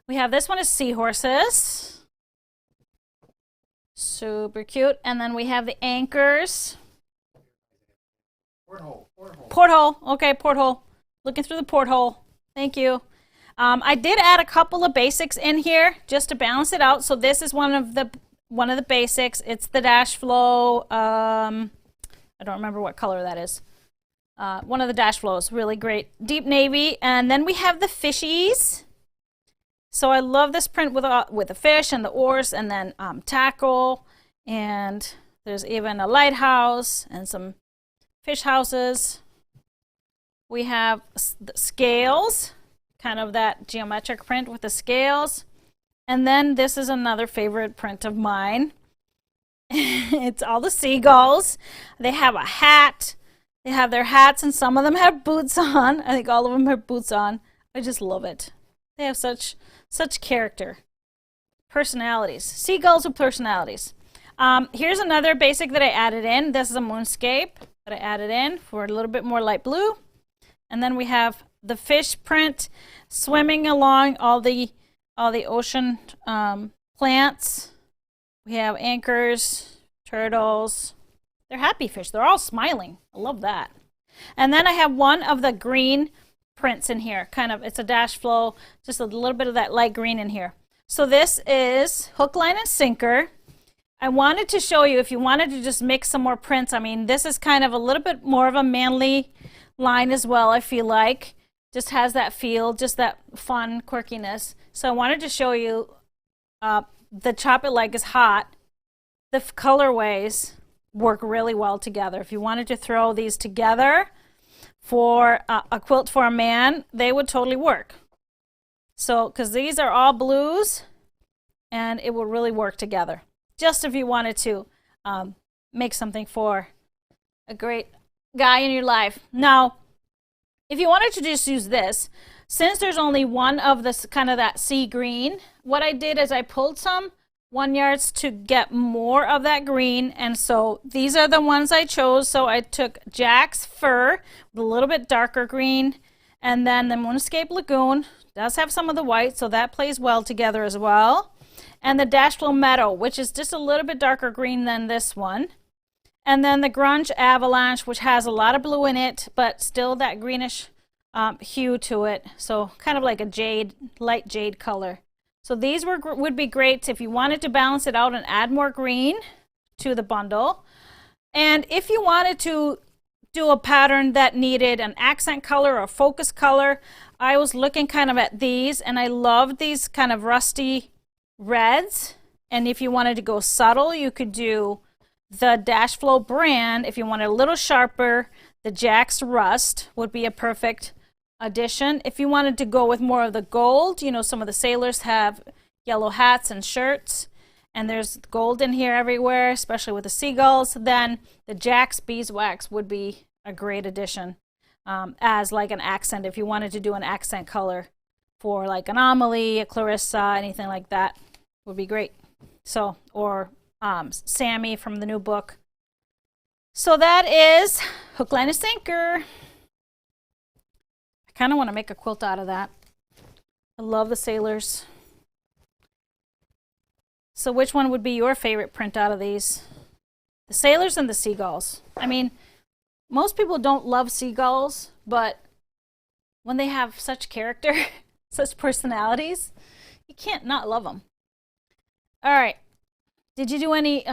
We have this one is seahorses. Super cute. And then we have the anchors. Porthole. Porthole. Porthole. Okay, porthole. Looking through the porthole. Thank you. I did add a couple of basics in here just to balance it out. So this is one of the basics. It's the dash flow. I don't remember what color that is. One of the dash flows, really great. Deep navy. And then we have the fishies. So I love this print with the fish and the oars and then tackle. And there's even a lighthouse and some fish houses. We have the scales, kind of that geometric print with the scales. And then this is another favorite print of mine. It's all the seagulls. They have a hat. They have their hats and some of them have boots on. I think all of them have boots on. I just love it. They have such character. Personalities. Seagulls with personalities. Here's another basic that I added in. This is a moonscape that I added in for a little bit more light blue. And then we have the fish print swimming along all the ocean plants. We have anchors, turtles. They're happy fish. They're all smiling. I love that. And then I have one of the green prints in here. Kind of, it's a dash flow, just a little bit of that light green in here. So this is hook, line, and sinker. I wanted to show you if you wanted to just mix some more prints. I mean, this is kind of a little bit more of a manly line as well, I feel like. Just has that feel, just that fun quirkiness. So I wanted to show you the Chop It Like is Hot. The colorways work really well together. If you wanted to throw these together for a quilt for a man, they would totally work. So, because these are all blues, and it will really work together. Just if you wanted to make something for a great guy in your life. Now, if you wanted to just use this, since there's only one of this kind of that sea green, what I did is I pulled some 1 yards to get more of that green, and so these are the ones I chose. So I took Jack's Fur with a little bit darker green, and then the Moonscape Lagoon does have some of the white, so that plays well together as well. And the Dashflow Meadow, which is just a little bit darker green than this one. And then the Grunge Avalanche, which has a lot of blue in it, but still that greenish hue to it. So kind of like a jade, light jade color. So these would be great if you wanted to balance it out and add more green to the bundle. And if you wanted to do a pattern that needed an accent color or focus color, I was looking kind of at these, and I loved these kind of rusty reds. And if you wanted to go subtle, you could do the Dashflow brand. If you wanted a little sharper, the Jack's Rust would be a perfect addition. If you wanted to go with more of the gold, you know, some of the sailors have yellow hats and shirts, and there's gold in here everywhere, especially with the seagulls, then the Jack's Beeswax would be a great addition as like an accent if you wanted to do an accent color for like an Amelie, a Clarissa, anything like that would be great. So, or Sammy from the new book. So that is Hook, Line, and Sinker. I kind of want to make a quilt out of that. I love the sailors. So which one would be your favorite print out of these? The sailors and the seagulls. I mean, most people don't love seagulls, but when they have such character, such personalities, you can't not love them. All right. Did you do any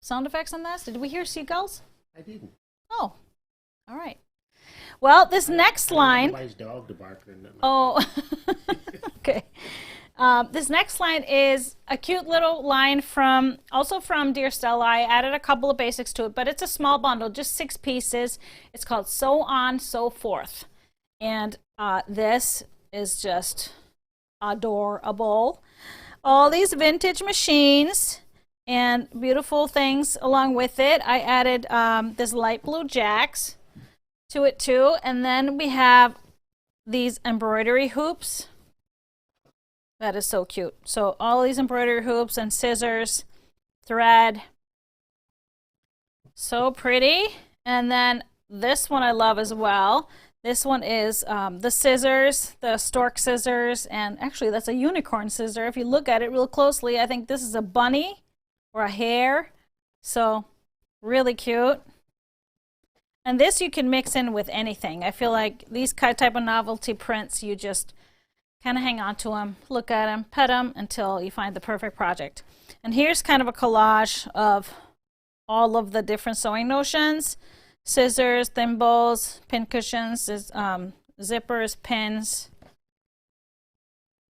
sound effects on this? Did we hear seagulls? I didn't. Oh, all right. Well, this next line. Somebody's dog to bark or nothing. Oh, okay. This next line is a cute little line also from Dear Stella. I added a couple of basics to it, but it's a small bundle, just 6 pieces. It's called So On, So Forth. And this is just adorable. All these vintage machines and beautiful things along with it. I added this light blue Jacks to it too. And then we have these embroidery hoops. That is so cute. So all these embroidery hoops and scissors, thread. So pretty. And then this one I love as well. This one is the scissors, the stork scissors, and actually that's a unicorn scissor. If you look at it real closely, I think this is a bunny or a hare. So really cute. And this you can mix in with anything. I feel like these type of novelty prints, you just kind of hang on to them, look at them, pet them until you find the perfect project. And here's kind of a collage of all of the different sewing notions: scissors, thimbles, pin cushions, zippers, pins.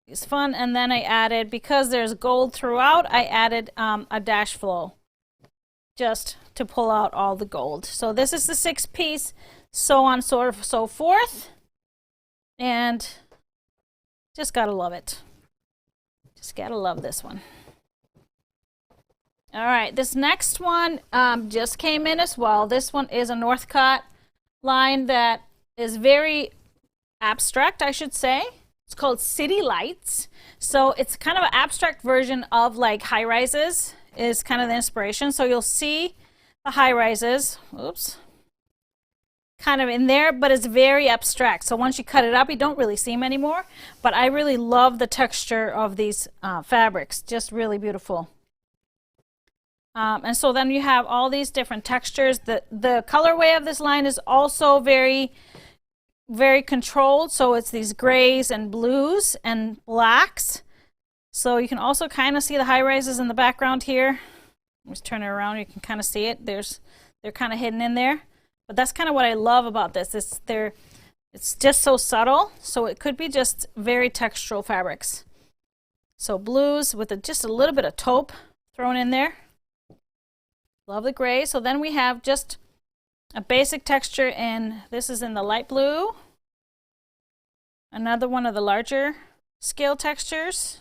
It's fun. And then I added, because there's gold throughout, I added a dash flow just to pull out all the gold. So this is the 6-piece, so on, so forth. And just gotta love it. Just gotta love this one. All right, this next one just came in as well. This one is a Northcott line that is very abstract, I should say. It's called City Lights. So it's kind of an abstract version of like high rises is kind of the inspiration. So you'll see the high rises, oops, kind of in there, but it's very abstract. So once you cut it up, you don't really see them anymore. But I really love the texture of these fabrics, just really beautiful. And so then you have all these different textures. The colorway of this line is also very, very controlled. So it's these grays and blues and blacks. So you can also kind of see the high rises in the background here. Just turn it around, you can kind of see it. They're kind of hidden in there. But that's kind of what I love about this. It's just so subtle. So it could be just very textural fabrics. So blues with just a little bit of taupe thrown in there. Love the gray. So then we have just a basic texture, and this is in the light blue. Another one of the larger scale textures.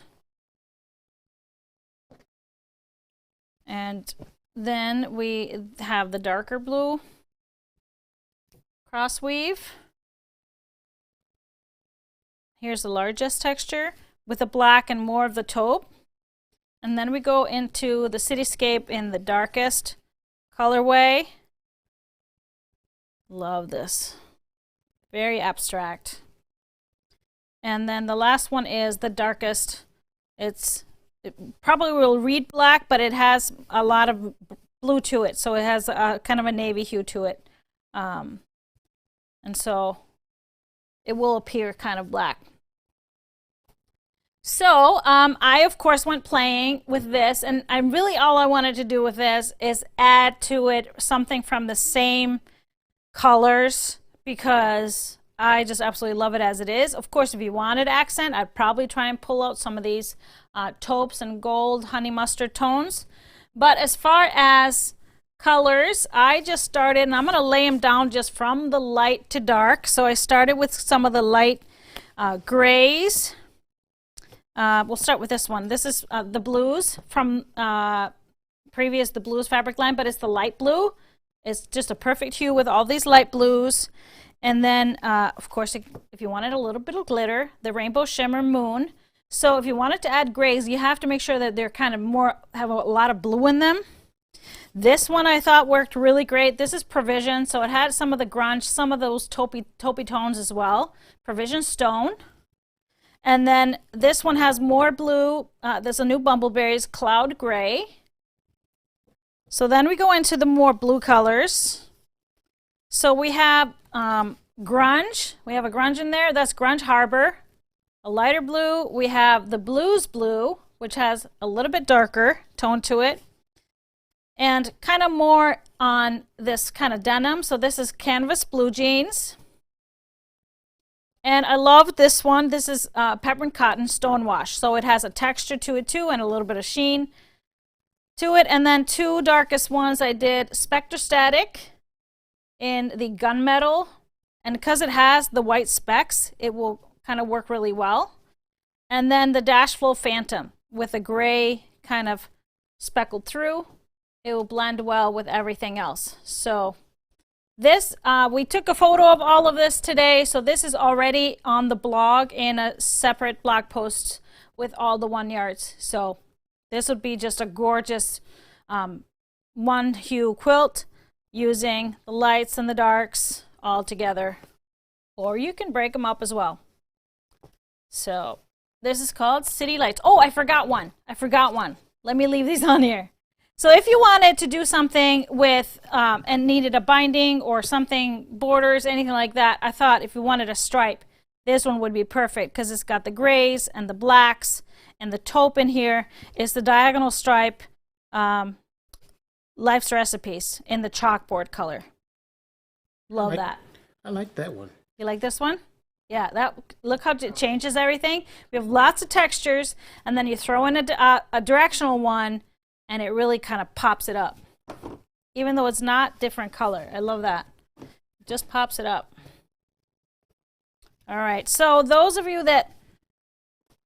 And then we have the darker blue cross weave. Here's the largest texture with the black and more of the taupe. And then we go into the cityscape in the darkest colorway. Love this. Very abstract. And then the last one is the darkest. It probably will read black, but it has a lot of blue to it. So it has a kind of a navy hue to it. And so it will appear kind of black. So I, of course, went playing with this, and all I wanted to do with this is add to it something from the same colors, because I just absolutely love it as it is. Of course, if you wanted accent, I'd probably try and pull out some of these taupes and gold honey mustard tones. But as far as colors, I just started, and I'm going to lay them down just from the light to dark. So I started with some of the light grays. We'll start with this one. This is the blues from the blues fabric line, but it's the light blue. It's just a perfect hue with all these light blues. And then, of course, if you wanted a little bit of glitter, the Rainbow Shimmer Moon. So if you wanted to add grays, you have to make sure that they're kind of have a lot of blue in them. This one I thought worked really great. This is Provision, so it had some of the grunge, some of those taupey tones as well. Provision Stone. And then this one has more blue. There's a new Bumbleberries Cloud Gray. So then we go into the more blue colors. So we have grunge. We have a grunge in there. That's Grunge Harbor. A lighter blue. We have the Blues Blue, which has a little bit darker tone to it. And kind of more on this kind of denim. So this is Canvas Blue Jeans. And I love this one. This is Peppermint Cotton Stonewash. So it has a texture to it too, and a little bit of sheen to it. And then two darkest ones I did Spectre Static in the gunmetal. And because it has the white specks, it will kind of work really well. And then the Dash Flow Phantom with a gray kind of speckled through. It will blend well with everything else. So this, we took a photo of all of this today, so this is already on the blog in a separate blog post with all the 1 yards. So this would be just a gorgeous one hue quilt using the lights and the darks all together. or you can break them up as well. So this is called City Lights. Oh, I forgot one. Let me leave these on here. So if you wanted to do something with and needed a binding or something, borders, anything like that, I thought if you wanted a stripe, this one would be perfect because it's got the grays and the blacks, and the taupe in here is the diagonal stripe Life's Recipes in the chalkboard color. Love that. I like that one. You like this one? Yeah, that, look how it changes everything. We have lots of textures, and then you throw in a directional one, and it really kind of pops it up. Even though it's not different color. I love that. It just pops it up. All right, so those of you that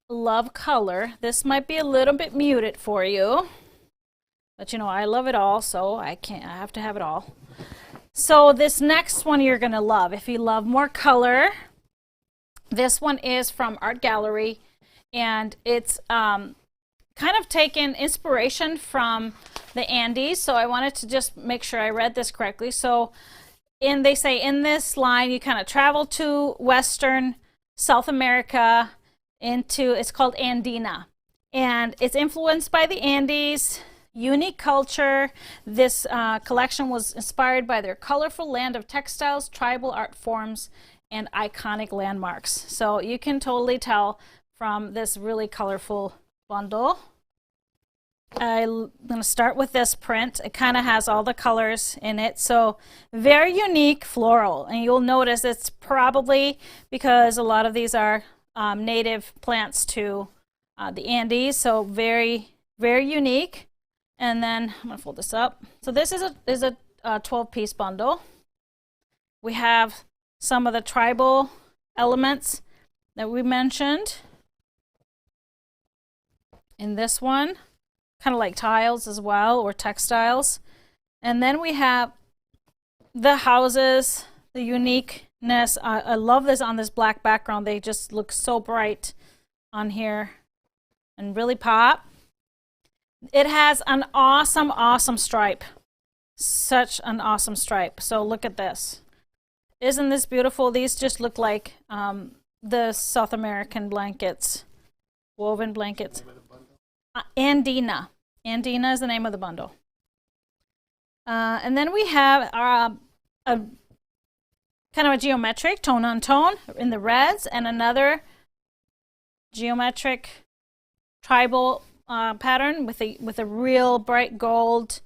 love color, this might be a little bit muted for you. But you know, I love it all, so I have to have it all. So this next one you're gonna love. If you love more color, this one is from Art Gallery, and it's kind of taken inspiration from the Andes. So I wanted to just make sure I read this correctly. So they say in this line, you kind of travel to Western South America it's called Andina. And it's influenced by the Andes, unique culture. This collection was inspired by their colorful land of textiles, tribal art forms, and iconic landmarks. So you can totally tell from this really colorful bundle. I'm going to start with this print. It kind of has all the colors in it. So very unique floral. And you'll notice it's probably because a lot of these are native plants to the Andes. So very, very unique. And then I'm going to fold this up. So this is a 12-piece bundle. We have some of the tribal elements that we mentioned in this one, kind of like tiles as well, or textiles. And then we have the houses, the uniqueness. I love this on this black background. They just look so bright on here and really pop. It has an awesome, awesome stripe. Such an awesome stripe. So look at this. Isn't this beautiful? These just look like the South American blankets, woven blankets. Andina. Andina is the name of the bundle. And then we have a kind of a geometric tone on tone in the reds, and another geometric tribal pattern with a real bright gold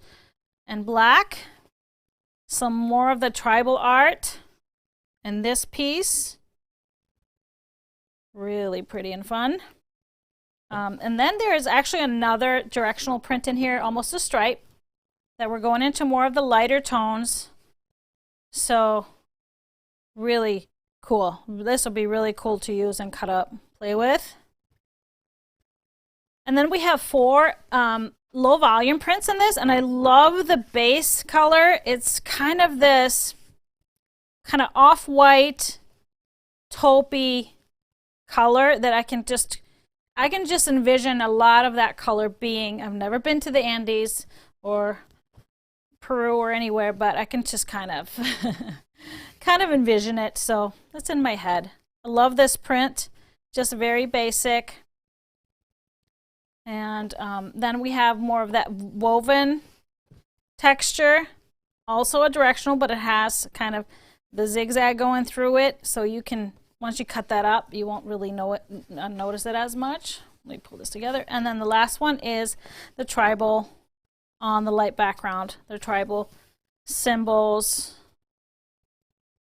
and black. Some more of the tribal art in this piece. Really pretty and fun. And then there is actually another directional print in here, almost a stripe, that we're going into more of the lighter tones. So really cool. This will be really cool to use and cut up, play with. And then we have 4 low volume prints in this, and I love the base color. It's kind of this kind of off-white, taupey color that I can just envision a lot of that color being. I've never been to the Andes or Peru or anywhere, but I can just kind of envision it. So that's in my head. I love this print, just very basic. And then we have more of that woven texture, also a directional, but it has kind of the zigzag going through it, so you can, once you cut that up, you won't really notice it as much. Let me pull this together. And then the last one is the tribal on the light background. The tribal symbols.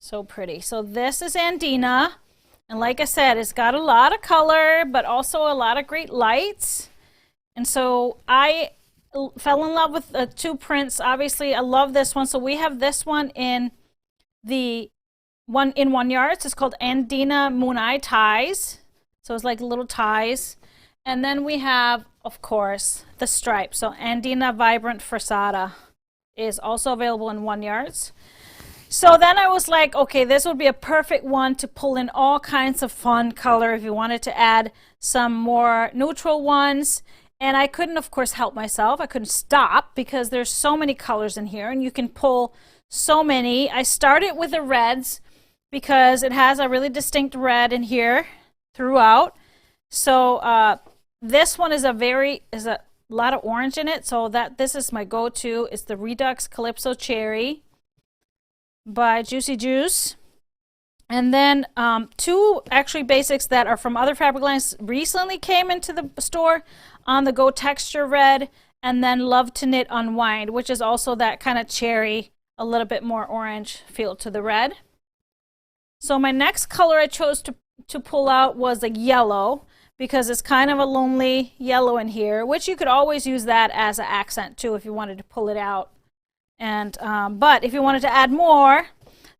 So pretty. So this is Andina. And like I said, it's got a lot of color, but also a lot of great lights. And so I fell in love with the 2 prints. Obviously, I love this one. So we have this one in the 1 yards. It's called Andina Mooneye ties. So it's like little ties. And then we have, of course, the stripe. So Andina Vibrant Frisata is also available in 1 yards. So then I was like, okay, this would be a perfect one to pull in all kinds of fun color if you wanted to add some more neutral ones. And I couldn't, of course, help myself. I couldn't stop because there's so many colors in here, and you can pull so many. I started with the reds, because it has a really distinct red in here throughout. So this one is a lot of orange in it, so this is my go-to. It's the Redux Calypso Cherry by Juicy Juice. And then two actually basics that are from other fabric lines recently came into the store: On the Go Texture Red, and then Love to Knit Unwind, which is also that kind of cherry, a little bit more orange feel to the red. So my next color I chose to pull out was a yellow, because it's kind of a lonely yellow in here, which you could always use that as an accent too if you wanted to pull it out. And but if you wanted to add more,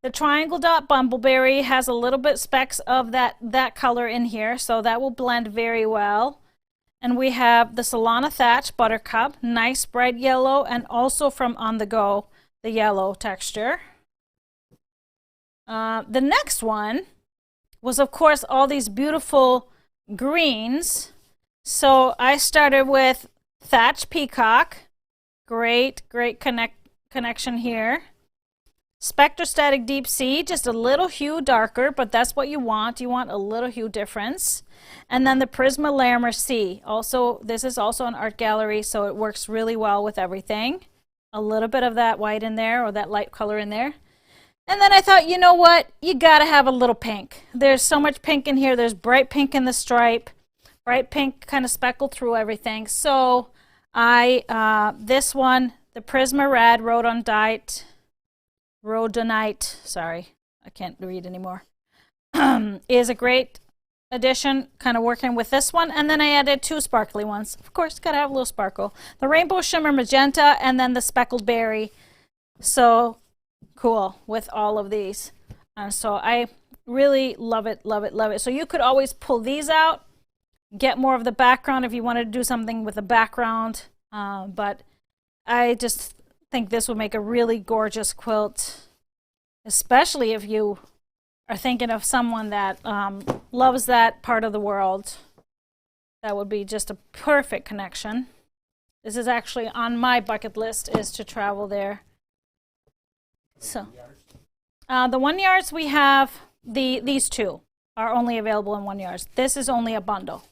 the Triangle Dot Bumbleberry has a little bit specks of that color in here, so that will blend very well. And we have the Solana Thatch Buttercup, nice bright yellow, and also from On the Go, the yellow texture. The next one was, of course, all these beautiful greens. So I started with Thatch Peacock. Great connection here. Spectrostatic Deep Sea, just a little hue darker, but that's what you want. You want a little hue difference. And then the Prisma Larimer Sea. Also, this is also an art gallery, so it works really well with everything. A little bit of that white in there, or that light color in there. And then I thought, you know what? You gotta have a little pink. There's so much pink in here. There's bright pink in the stripe, bright pink kind of speckled through everything. So this one, the Prisma Red Rhodonite, sorry, I can't read anymore, is a great addition, kind of working with this one. And then I added two sparkly ones. Of course, gotta have a little sparkle. The Rainbow Shimmer Magenta, and then the Speckled Berry. So cool with all of these. And so I really love it, love it, love it. So you could always pull these out, get more of the background if you wanted to do something with a background. But I just think this would make a really gorgeous quilt, especially if you are thinking of someone that loves that part of the world. That would be just a perfect connection. This is actually on my bucket list, is to travel there. So the 1 yards, we have these two are only available in 1 yards. This is only a bundle.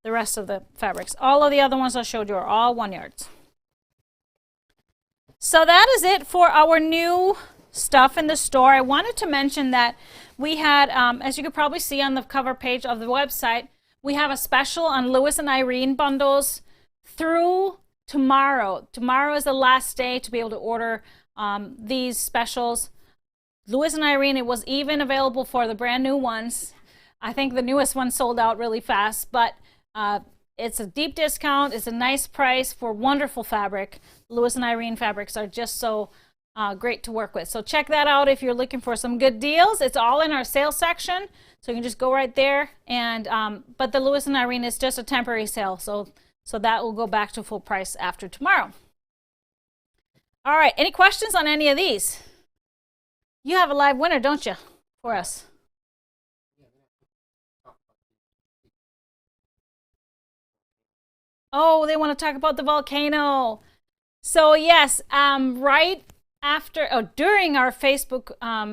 The rest of the fabrics, all of the other ones I showed you, are all 1 yards. So that is it for our new stuff in the store. I wanted to mention that we had, as you could probably see on the cover page of the website, we have a special on Lewis and Irene bundles through tomorrow. Tomorrow is the last day to be able to order these specials. Lewis and Irene, it was even available for the brand new ones. I think the newest one sold out really fast, but it's a deep discount. It's a nice price for wonderful fabric. Lewis and Irene fabrics are just so great to work with. So check that out if you're looking for some good deals. It's all in our sales section, so you can just go right there. And but the Lewis and Irene is just a temporary sale, so that will go back to full price after tomorrow. All right, any questions on any of these? You have a live winner, don't you, for us? Oh, they want to talk about the volcano. So yes, right after, during our Facebook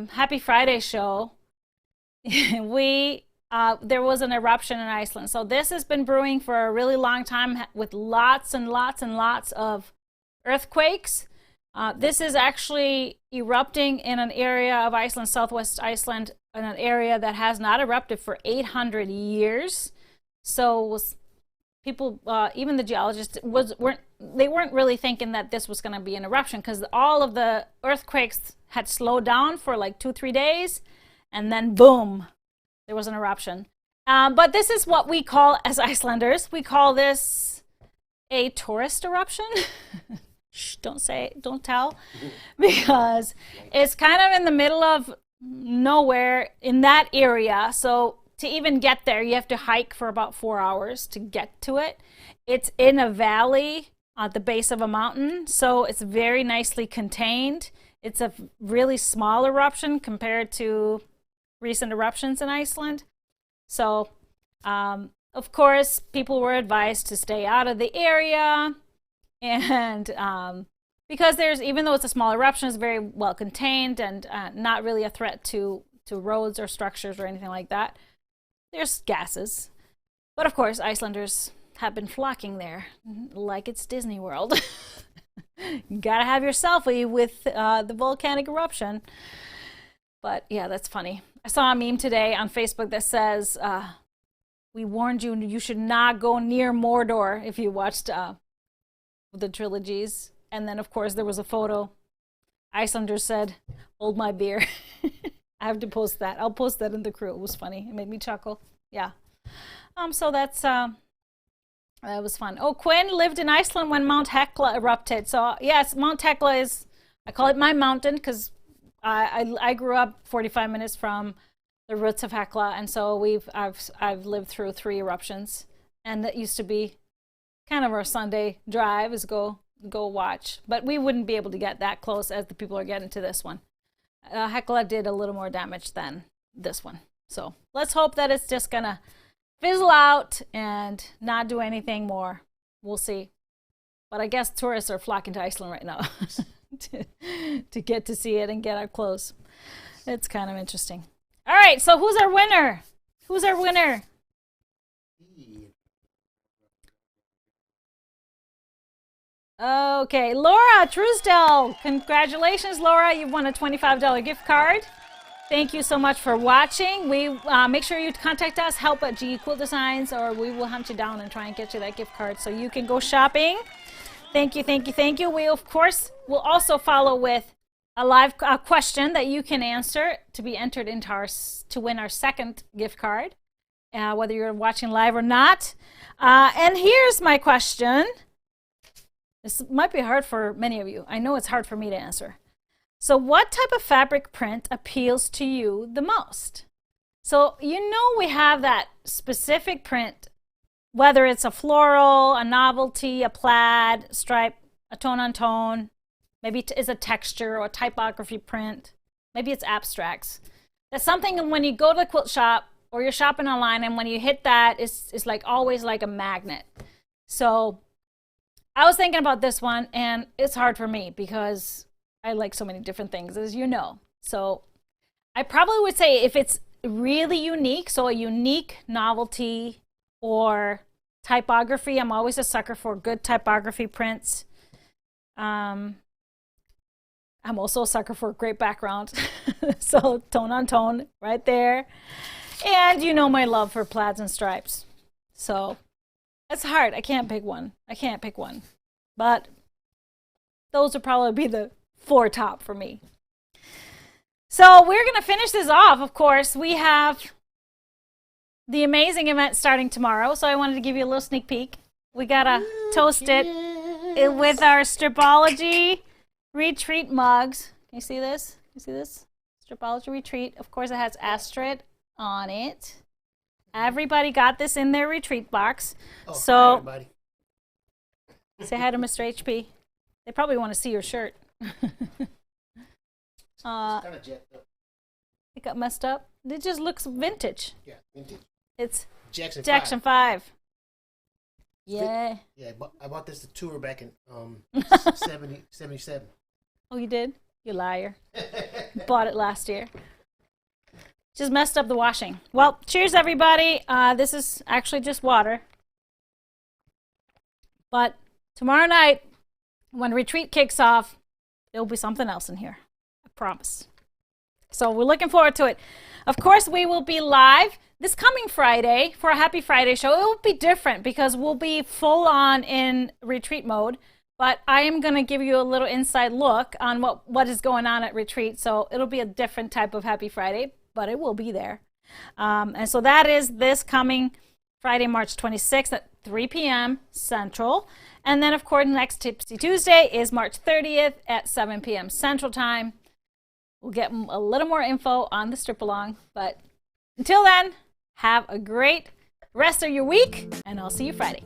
Happy Friday show, there was an eruption in Iceland. So this has been brewing for a really long time with lots and lots and lots of earthquakes. This is actually erupting in an area of Iceland, southwest Iceland, in an area that has not erupted for 800 years. So people, even the geologists, weren't really thinking that this was going to be an eruption, because all of the earthquakes had slowed down for like 2-3 days, and then boom, there was an eruption. But this is what we call, as Icelanders, we call this a tourist eruption. Shh, don't tell, because it's kind of in the middle of nowhere in that area. So to even get there, you have to hike for about 4 hours to get to it. It's in a valley at the base of a mountain, so it's very nicely contained. It's a really small eruption compared to recent eruptions in Iceland. So, of course, people were advised to stay out of the area. And because even though it's a small eruption, it's very well contained and not really a threat to to roads or structures or anything like that. There's gases. But of course, Icelanders have been flocking there like it's Disney World. You gotta have your selfie with the volcanic eruption. But yeah, that's funny. I saw a meme today on Facebook that says, we warned you, you should not go near Mordor if you watched the trilogies. And then, of course, there was a photo. Icelanders said, hold my beer. I have to post that. I'll post that in the crew. It was funny. It made me chuckle. Yeah. So that's that was fun. Oh, Quinn lived in Iceland when Mount Hekla erupted. So yes, Mount Hekla is, I call it my mountain because I grew up 45 minutes from the roots of Hekla, and so I've lived through 3 eruptions, and that used to be kind of our Sunday drive is go watch, but we wouldn't be able to get that close as the people are getting to this one. Hekla did a little more damage than this one, so let's hope that it's just gonna fizzle out and not do anything more. We'll see. But I guess tourists are flocking to Iceland right now to get to see it and get up close. It's kind of interesting. All right, so who's our winner? Who's our winner? Okay, Laura Truesdell. Congratulations, Laura. You've won a $25 gift card. Thank you so much for watching. We make sure you contact us, help@GE Quilt Designs, or we will hunt you down and try and get you that gift card so you can go shopping. Thank you, thank you, thank you. We, of course, will also follow with a live question that you can answer to be entered into to win our second gift card, whether you're watching live or not. And here's my question. This might be hard for many of you. I know it's hard for me to answer. So what type of fabric print appeals to you the most? So you know we have that specific print, whether it's a floral, a novelty, a plaid, stripe, a tone-on-tone, maybe it's a texture or a typography print, maybe it's abstracts. That's something when you go to the quilt shop or you're shopping online, and when you hit that, it's like always like a magnet. So I was thinking about this one, and it's hard for me because I like so many different things, as you know. So I probably would say if it's really unique, so a unique novelty or typography, I'm always a sucker for good typography prints. I'm also a sucker for a great background. So tone on tone right there. And you know my love for plaids and stripes. So it's hard. I can't pick one. But those would probably be the 4 top for me. So we're going to finish this off. Of course, we have the amazing event starting tomorrow. So I wanted to give you a little sneak peek. We got to toast it with our Stripology Retreat mugs. Can you see this? Stripology Retreat. Of course, it has Astrid on it. Everybody got this in their retreat box. Oh, so everybody. Say hi to Mr. HP. They probably want to see your shirt. It's kind of jacked up. It got messed up. It just looks vintage. Yeah, vintage. It's Jackson 5. Yeah. Yeah, I bought this to tour back in 77. Oh, you did? You liar. Bought it last year. Just messed up the washing. Well, cheers, everybody. This is actually just water. But tomorrow night, when retreat kicks off, there'll be something else in here. I promise. So we're looking forward to it. Of course, we will be live this coming Friday for a Happy Friday show. It will be different because we'll be full on in retreat mode. But I am going to give you a little inside look on what is going on at retreat. So it'll be a different type of Happy Friday, but it will be there. And so that is this coming Friday, March 26th at 3 p.m. Central. And then, of course, next Tipsy Tuesday is March 30th at 7 p.m. Central Time. We'll get a little more info on the strip along. But until then, have a great rest of your week, and I'll see you Friday.